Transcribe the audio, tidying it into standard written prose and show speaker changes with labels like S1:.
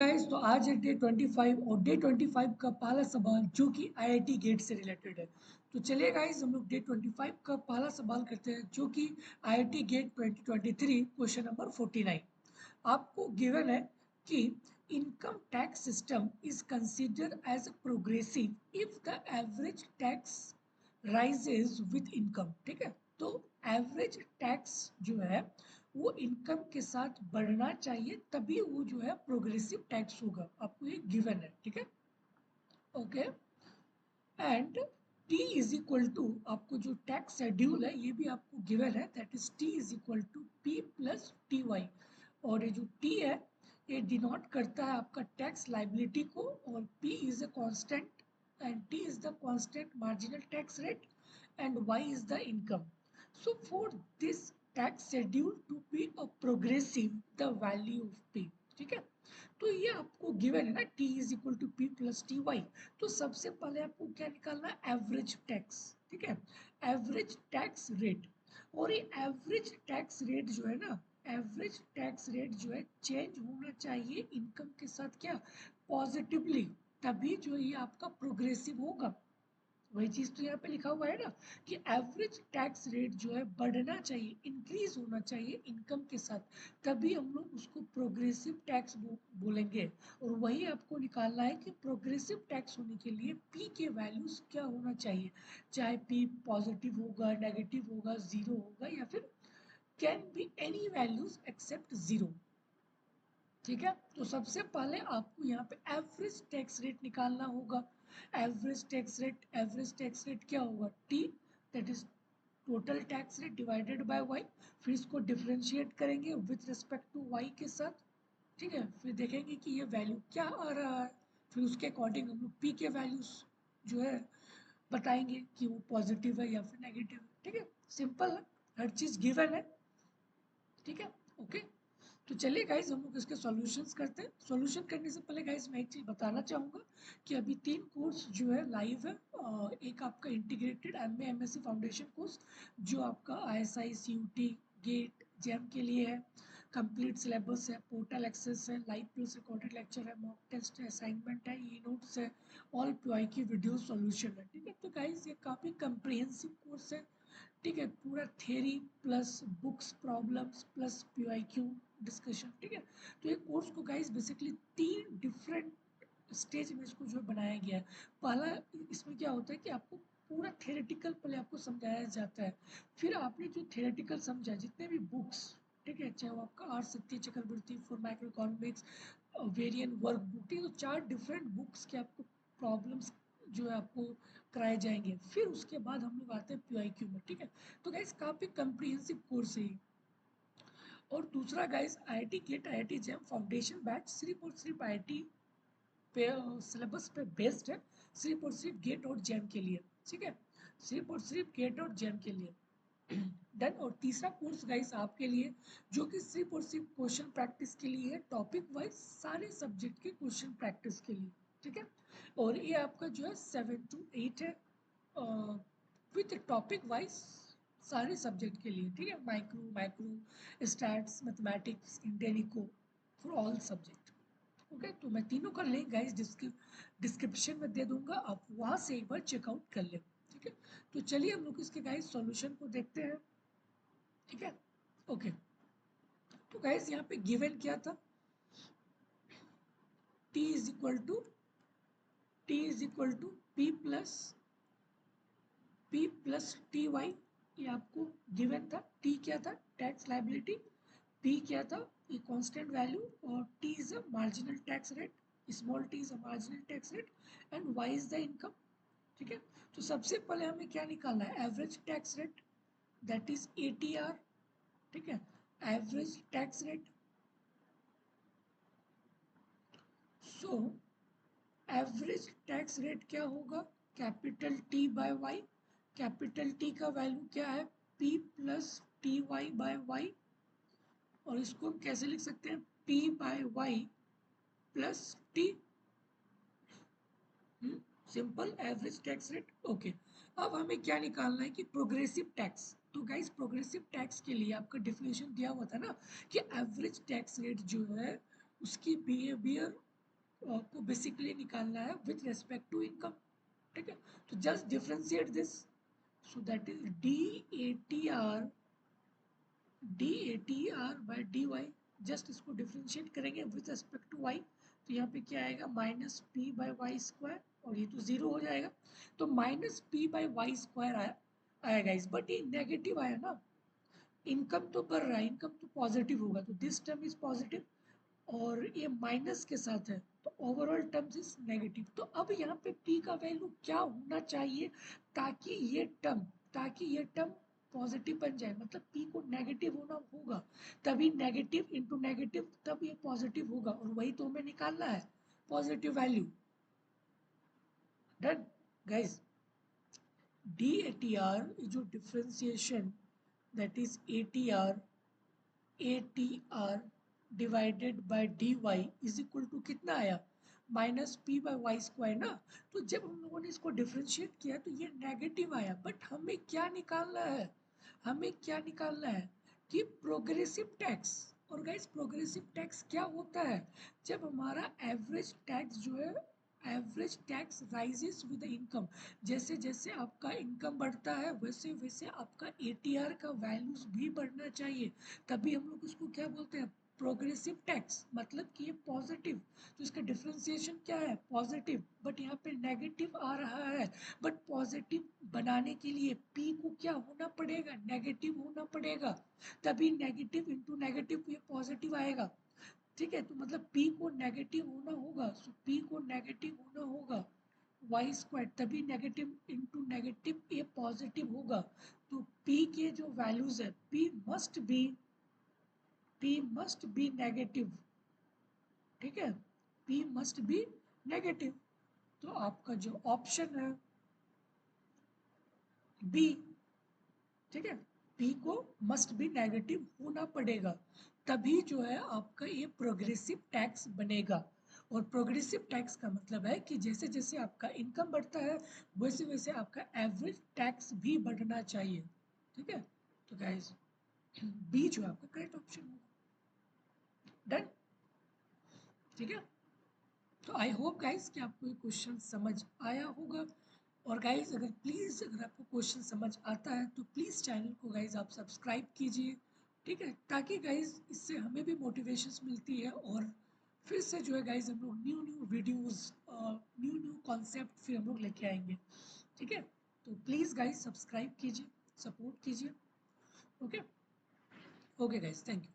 S1: Guys तो आज है डे 25 और डे 25 का पहला सवाल जो कि आईआईटी गेट से रिलेटेड है। तो चलिए गाइस हम लोग डे 25 का पहला सवाल करते हैं जो कि आईआईटी गेट 2023 क्वेश्चन नंबर 49। आपको गिवन है कि income tax system is considered as progressive if the average tax rises with income. ठीक है, तो एवरेज टैक्स जो है वो इनकम के साथ बढ़ना चाहिए, तभी वो जो है प्रोग्रेसिव टैक्स होगा। आपको ये गिवन है, ठीक है। Okay, and T is equal to, आपको जो टैक्स शेड्यूल है ये भी आपको गिवन है, that is T is equal to P plus T Y. और ये जो टी है ये डिनोट करता है आपका टैक्स लाइबिलिटी को, और P is a constant and T is the constant marginal tax rate and Y is the income. So for this tax schedule to be a progressive, the value of P, ठीक है। तो ये आपको given है ना, T is equal to P plus T Y. तो सबसे पहले आपको क्या निकालना है, एवरेज टैक्स। ठीक है, एवरेज टैक्स रेट। और ये एवरेज टैक्स रेट जो है ना, एवरेज टैक्स रेट जो है चेंज होना चाहिए इनकम के साथ, क्या, पॉजिटिवली, तभी जो ये आपका प्रोग्रेसिव होगा। वही चीज तो यहाँ पे लिखा हुआ है ना कि एवरेज टैक्स रेट जो है बढ़ना चाहिए, इंक्रीज होना चाहिए इनकम के साथ, तभी हम लोग उसको प्रोग्रेसिव टैक्स बोलेंगे। और वही आपको निकालना है कि प्रोग्रेसिव टैक्स होने के लिए पी के वैल्यूज क्या होना चाहिए, चाहे पी पॉजिटिव होगा, नेगेटिव होगा, जीरो होगा, या फिर can be any values except zero. ठीक है, तो सबसे पहले आपको यहाँ पे एवरेज टैक्स रेट निकालना होगा। एवरेज टैक्स रेट क्या होगा, T, that is total tax rate divided by Y. फिर इसको डिफरेंशिएट करेंगे विथ रिस्पेक्ट टू वाई के साथ। ठीक है, फिर देखेंगे कि ये वैल्यू क्या आ रहा है, फिर उसके अकॉर्डिंग हम लोग पी के वैल्यूज जो है बताएंगे कि वो पॉजिटिव है या फिर नेगेटिव है। ठीक है, सिंपल है, हर चीज गिवन है। ठीक है, ओके। तो चलिए गाइज हम लोग इसके सॉल्यूशंस करते हैं। सॉल्यूशन करने से पहले गाइज मैं एक चीज़ बताना चाहूँगा कि अभी 3 कोर्स जो है लाइव है। एक आपका integrated MA MSc foundation course जो आपका आईएसआई सीयूटी गेट जैम के लिए है। कंप्लीट सिलेबस है, पोर्टल एक्सेस है, लाइव प्लस रिकॉर्डेड लेक्चर है, मॉक टेस्ट है, असाइनमेंट है, ई नोट्स है, ऑल पीवाई की वीडियो सॉल्यूशन है। ठीक है, तो गाइज ये काफ़ी कंप्रिहेंसिव कोर्स है। ठीक है, पूरा theory plus books problems plus PYQ discussion. ठीक है, तो ये कोर्स को गाइस बेसिकली 3 डिफरेंट स्टेज में इसको जो बनाया गया है। पहला, इसमें क्या होता है कि आपको पूरा थ्योरेटिकल पहले आपको समझाया जाता है। फिर आपने जो थ्योरेटिकल समझा, जितने भी बुक्स, ठीक है, चाहे वो आपका R Satya Chakravarti for micro economics, variant workbook, ठीक है, तो 4 डिफरेंट बुक्स के आपको प्रॉब्लम्स जो है आपको कराए जाएंगे। फिर उसके बाद हम लोग आते हैं पीआईक्यू में। ठीक है, तो गाइस काफ़ी कंप्रिहेंसिव कोर्स है। और दूसरा guys IIT GATE IIT JAM foundation batch सिर्फ और सिर्फ आईआईटी पे सिलेबस पे बेस्ड है, सिर्फ और सिर्फ गेट और जैम के लिए। ठीक है, सिर्फ और सिर्फ गेट और जैम के लिए। डन। और तीसरा कोर्स गाइस आपके लिए जो कि सिर्फ और सिर्फ क्वेश्चन प्रैक्टिस के लिए है, टॉपिक वाइज सारे सब्जेक्ट के क्वेश्चन प्रैक्टिस के लिए। ठीक है, और ये आपका जो है 7 to 8 है, विथ टॉपिक वाइज सारे सब्जेक्ट के लिए। ठीक है, micro stats mathematics Indian eco for all subject. Okay, तो मैं तीनों का लिंक गाइस डिस्क्रिप्शन में दे दूंगा, आप वहां से एक बार चेकआउट कर लें। ठीक है, तो चलिए हम लोग इसके गाइस सॉल्यूशन को देखते हैं। ठीक है, ओके। तो गाइस यहाँ पे गिवन क्या था, t is equal to P plus T Y. ये आपको गिवन था। टी क्या था, टैक्स लाइबिलिटी, पी क्या था, ये कांस्टेंट वैल्यू, और T is a marginal tax rate, small T is a marginal tax rate, and Y is the income. ठीक है, तो सबसे पहले हमें क्या निकालना है, average tax rate, that is ATR. ठीक है, average tax rate. So average tax rate क्या होगा, capital T by Y. Capital T का वैल्यू क्या है, P plus T Y by Y. और इसको हम कैसे लिख सकते हैं, P by Y plus T. Simple, average tax rate. Okay, अब हमें क्या निकालना है कि प्रोग्रेसिव टैक्स। तो गाइस प्रोग्रेसिव टैक्स के लिए आपका डिफिनेशन दिया हुआ था ना कि एवरेज टैक्स रेट जो है उसकी बिहेवियर को बेसिकली निकालना है विथ रेस्पेक्ट टू इनकम, ठीक है। तो just differentiate this, so that is D A T R by D Y. जस्ट इसको डिफ्रेंशिएट करेंगे विथ रेस्पेक्ट टू वाई, तो यहाँ पे क्या आएगा minus P by Y square, और ये तो जीरो हो जाएगा। तो minus P by Y square आएगा इस, बट ये नेगेटिव आया ना, इनकम तो बढ़ रहा है, इनकम तो पॉजिटिव होगा, तो दिस टर्म इज पॉजिटिव, और ये माइनस के साथ है तो ओवरऑल टर्म्स इज नेगेटिव। तो अब यहाँ पे p का वैल्यू क्या होना चाहिए ताकि ये टर्म पॉजिटिव बन जाए, मतलब p को नेगेटिव होना होगा, तभी नेगेटिव इंटू नेगेटिव तब ये पॉजिटिव होगा, और वही तो हमें निकालना है, positive value. Done guys, DATR is जो differentiation, that is ATR divided by DY is equal to कितना आया, minus P by Y square ना। तो जब हम लोगों ने इसको डिफरेंशिएट किया तो ये नेगेटिव आया, बट हमें क्या निकालना है, कि प्रोग्रेसिव टैक्स। और गाइस प्रोग्रेसिव टैक्स क्या होता है, जब हमारा एवरेज टैक्स जो है, average tax rises with income, जैसे जैसे आपका इनकम बढ़ता है वैसे वैसे आपका ATR का वैल्यूज भी बढ़ना चाहिए, तभी हम लोग उसको क्या बोलते हैं, प्रोग्रेसिव टैक्स, मतलब कि ये पॉजिटिव। तो इसका डिफरेंशिएशन क्या है, पॉजिटिव, बट यहाँ पे नेगेटिव आ रहा है, बट पॉजिटिव बनाने के लिए p को क्या होना पड़ेगा, नेगेटिव होना पड़ेगा, तभी नेगेटिव इंटू नेगेटिव ये पॉजिटिव आएगा, ठीक है। तो मतलब p को नेगेटिव होना होगा, सो p को नेगेटिव होना होगा, वाई स्क्वायर, तभी नेगेटिव इंटू नेगेटिव ये पॉजिटिव होगा। तो p के जो वैल्यूज है, p मस्ट बी नेगेटिव, ठीक है, p मस्ट बी नेगेटिव। तो आपका जो ऑप्शन है बी, ठीक है, p को मस्ट बी नेगेटिव होना पड़ेगा, तभी जो है आपका ये प्रोग्रेसिव टैक्स बनेगा। और प्रोग्रेसिव टैक्स का मतलब है कि जैसे जैसे आपका इनकम बढ़ता है वैसे वैसे आपका एवरेज टैक्स भी बढ़ना चाहिए, ठीक है। तो गाइस बी जो है आपका करेक्ट ऑप्शन होगा। डन, ठीक है। तो आई होप गाइस कि आपको ये क्वेश्चन समझ आया होगा। और गाइज अगर प्लीज़ अगर आपको क्वेश्चन समझ आता है तो प्लीज़ चैनल को गाइज आप सब्सक्राइब कीजिए, ठीक है, ताकि गाइज इससे हमें भी मोटिवेशंस मिलती है, और फिर से जो है गाइज हम लोग new new videos, new new concept फिर हम लोग लेके आएंगे, ठीक है। तो प्लीज़ गाइज सब्सक्राइब कीजिए, सपोर्ट कीजिए, okay. Okay guys, thank you.